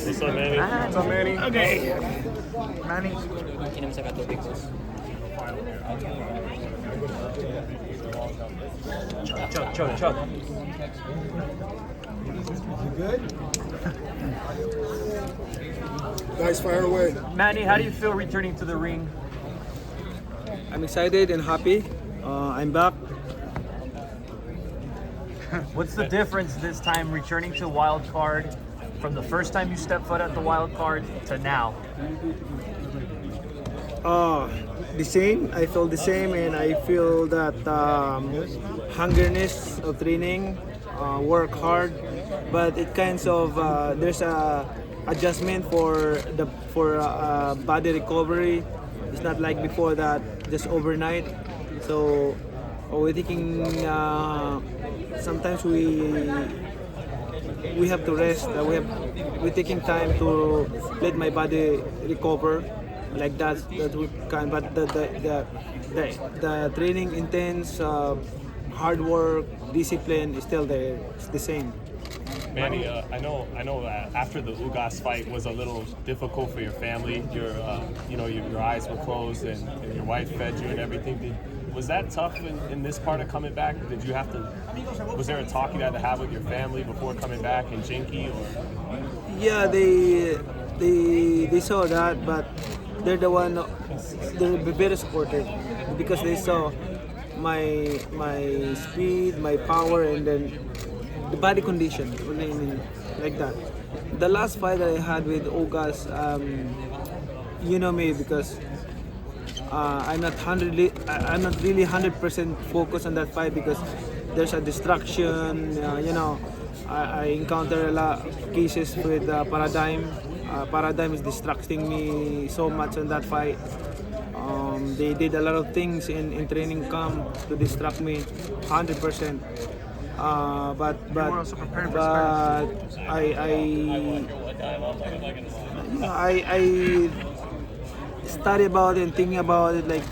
What's up, Manny? What's up, Manny? Okay. Manny. Inom sa katubig ko. Chug. You good? Nice, fire away. Manny, how do you feel returning to the ring? I'm excited and happy. I'm back. What's the difference this time returning to Wild Card from the first time you stepped foot at the Wild Card to now? The same. I feel the same, and I feel that hungerness of training, work hard, but it kinds of there's a adjustment for body recovery. It's not like before that just overnight. So we're thinking sometimes we have to rest. We're taking time to let my body recover. Like that we can. But the training intense, hard work, discipline is still there. It's the same. Manny, I know that after the Ugas fight was a little difficult for your family. Your eyes were closed and your wife fed you and everything. Was that tough in this part of coming back? Did you have to? Was there a talk you had to have with your family before coming back in Jinky? Or? Yeah, they saw that, but they're the better supporter because they saw my speed, my power, and then the body condition, like that. The last fight that I had with Ugas, you know me because I'm not really 100% focused on that fight because there's a distraction. I encounter a lot of cases with Paradigm. Paradigm is distracting me so much on that fight. They did a lot of things in training camp to distract me, 100%. But I study about it and thinking about it like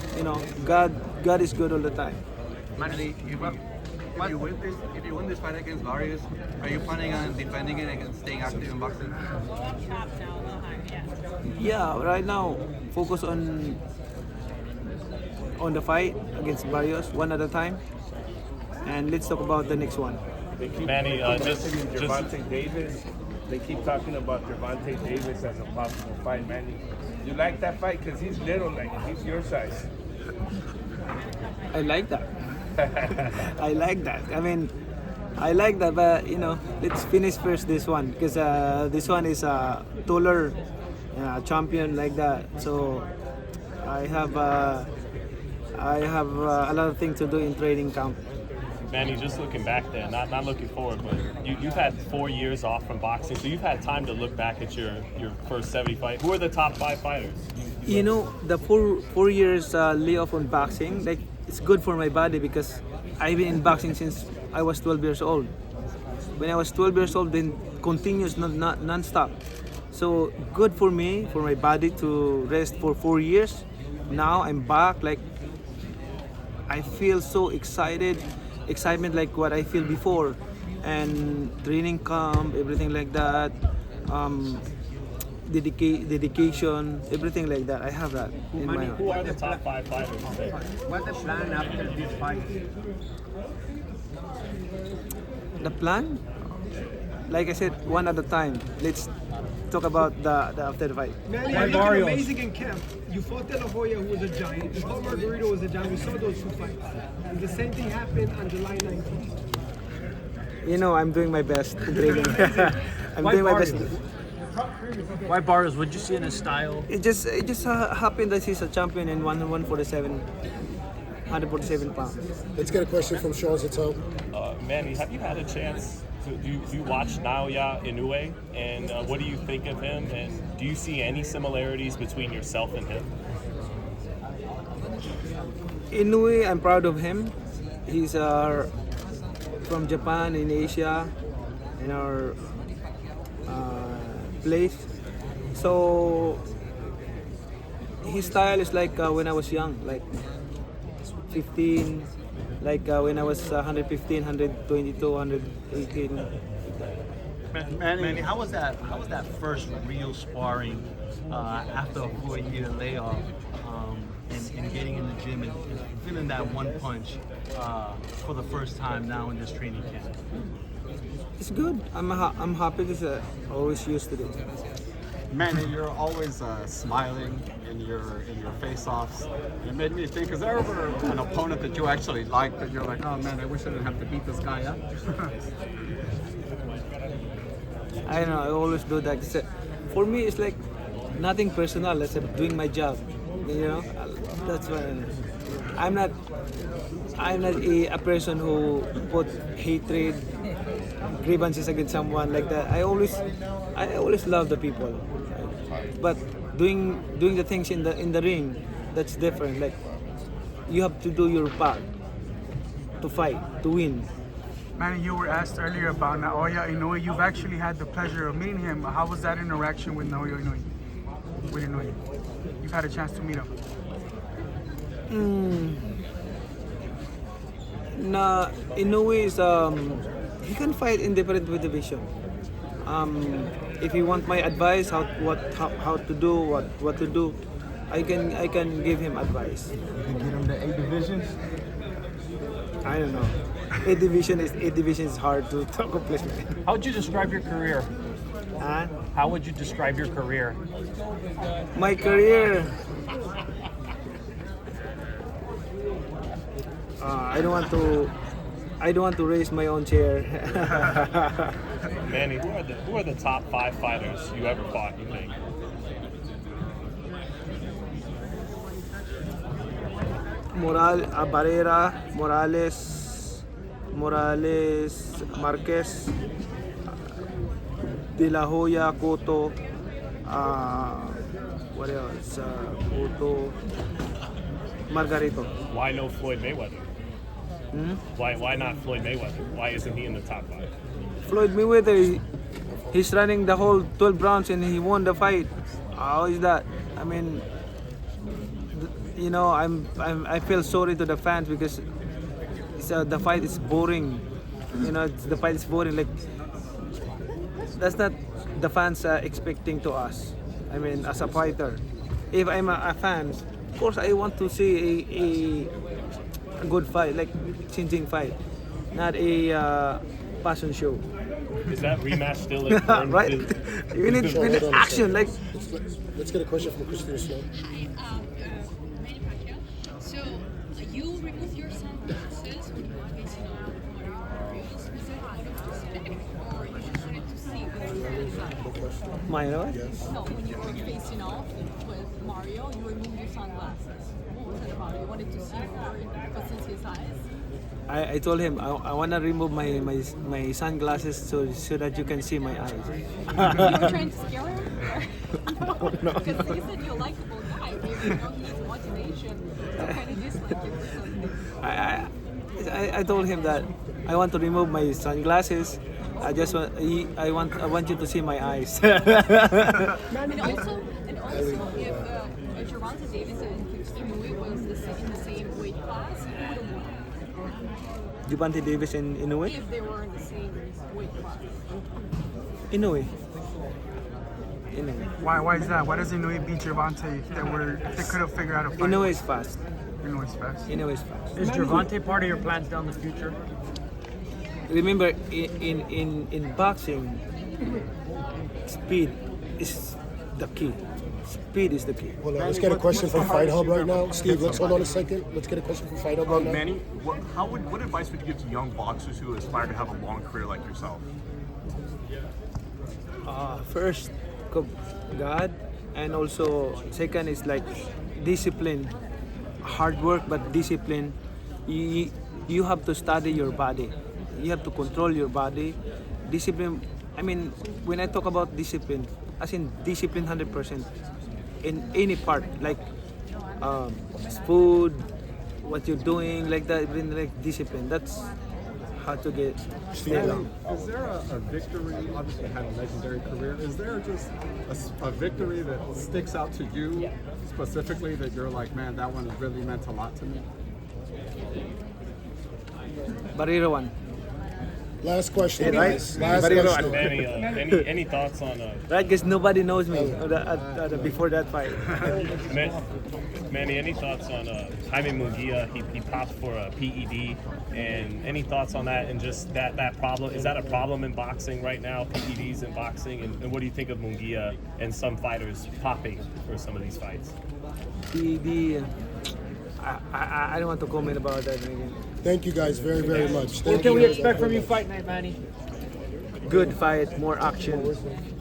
God is good all the time. Manny, if you win this fight against Barrios, are you planning on defending it and staying active in boxing? Yeah, right now focus on the fight against Barrios one at a time, and let's talk about the next one. Manny, just Gervonta Davis. They keep talking about Gervonta Davis as a possible fight, Manny. You like that fight because he's little, like he's your size. I like that. I like that. I mean, I like that, but let's finish first this one because this one is a taller champion like that. So I have a lot of things to do in training camp. Manny, just looking back there, not looking forward, but you've had 4 years off from boxing, so you've had time to look back at your first 70 fight. Who are the top 5 fighters? The 4 years layoff on boxing, like it's good for my body because I've been in boxing since I was 12 years old. When I was 12 years old, then continuous non-stop. So good for me, for my body to rest for 4 years. Now I'm back, like I feel so excitement like what I feel before, and training camp, everything like that, dedication, everything like that. I have that in my heart. Who are the top 5 fighters? What's the plan after this fight? The plan, like I said, one at a time. Let's talk about the after the fight. Manny, you look amazing in camp. You fought De La Hoya, who was a giant. You fought Margarito, who was a giant. We saw those 2 fights. And the same thing happened on July 19th. I'm doing my best in training. I'm Why doing my Barrios? best. Why Barrios? Would you see in his style? It just happened that he's a champion in 147 pounds. Let's get a question from Charles at home. Manny, have you had a chance to do you watch Naoya Inoue, and what do you think of him, and do you see any similarities between yourself and him? Inoue, I'm proud of him. He's from Japan in Asia, in our place. So his style is like when I was young, like 15, like when I was 115, 122, 118. Manny, how was that? How was that first real sparring after a 4-year layoff, and getting in the gym and feeling that one punch for the first time now in this training camp? It's good. I'm happy because I always used to it. Manny, you're always smiling in your face-offs. It made me think, is there ever an opponent that you actually like that you're like, oh man, I wish I didn't have to beat this guy up? I don't know. I always do that. For me, it's like nothing personal. It's doing my job. You know, that's why I'm not a person who put hatred, grievances against someone like that. I always love the people, but doing the things in the ring, that's different. Like you have to do your part to fight, to win. Manny, you were asked earlier about Naoya Inoue. You've actually had the pleasure of meeting him. How was that interaction with Naoya Inoue? With Inoue, you've had a chance to meet him. Inoue is he can fight in different weight division. If you want my advice, how to do, what to do, I can give him advice. You can get him to 8 divisions? I don't know. 8 division is hard to accomplish. How would you describe your career? How would you describe your career? My career. I don't want to raise my own chair. Manny, who are the top 5 fighters you ever fought, you think? Barrera, Morales, Marquez, De La Hoya, Cotto, what else? Cotto, Margarito. Why no Floyd Mayweather? Why not Floyd Mayweather? Why isn't he in the top 5? Floyd Mayweather, he's running the whole 12 rounds and he won the fight. How is that? I mean, you know, I feel sorry to the fans because the fight is boring. You know, the fight is boring. Like that's not the fans are expecting to us. I mean, as a fighter, if I'm a fan, of course I want to see a good fight, like changing fight, not a passion show. Is that rematch still important? Right? We need action. Like let's get a question from Christina Sloan. Hi, Manny Pacquiao. So you removed your sunglasses when you were facing off Mario Barrios. Was that out of respect, or you just wanted to see what was that? my No, when you were facing off with Mario, you removed your sunglasses. What was that about? You wanted to see more because since his eyes. I told him I want to remove my sunglasses so that you can see my eyes. You were trying to scare him? No. Because you said you're a likable guy. Maybe you know he's watching Asian. So kind of dislike you or something. I told him that I want to remove my sunglasses. I want you to see my eyes. And also, if Gervonta Davis and Inoue was in the same weight class, who would have won? Gervonta Davis and Inoue? If they were in the same weight class. Inoue. Why is that? Why does Inoue beat Gervonta if they could have figured out a fight? Inoue is fast. Inoue's fast. Inoue is fast. Is Gervonta part of your plans down the future? Remember, in boxing, speed is the key. Speed is the key. Hold on, let's get a question from Fight Hub right now. Steve, let's hold on a second. Let's get a question from Fight Hub right now. Manny, what advice would you give to young boxers who aspire to have a long career like yourself? First, God, and also second is like discipline. Hard work, but discipline. You have to study your body. You have to control your body. Discipline. I mean, when I talk about discipline, as in discipline 100% in any part, like food, what you're doing, like that, like discipline. That's how to get stay long. Is there a victory? Obviously, you had a legendary career. Is there just a victory that sticks out to you specifically that you're like, man, that one really meant a lot to me? Barrera one. Last question, Yeah, right? guys. Last But you know question. Manny, any thoughts on Right, because nobody knows me before that fight. Manny, any thoughts on Jaime Munguia? He popped for a PED, and any thoughts on that and just that problem? Is that a problem in boxing right now? PEDs in boxing, and what do you think of Munguia and some fighters popping for some of these fights? I don't want to comment about that again. Thank you guys very, very much. What can we expect from you fight night, Manny? Good fight, more action.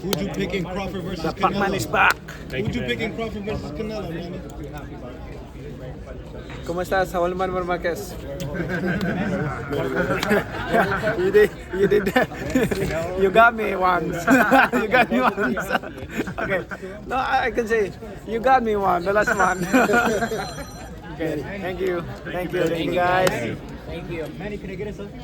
Who'd you pick in Crawford versus The Canelo? Pac-Man is back. Who'd you pick in Crawford versus Canelo, Manny? ¿Cómo estás, Saúl Manuel Márquez? you did that. You got me once. You got me once. Okay. No, I can say you got me one. The last one. Okay. Thank you. Thank you, guys. Thank you. Manny, can I get a selfie?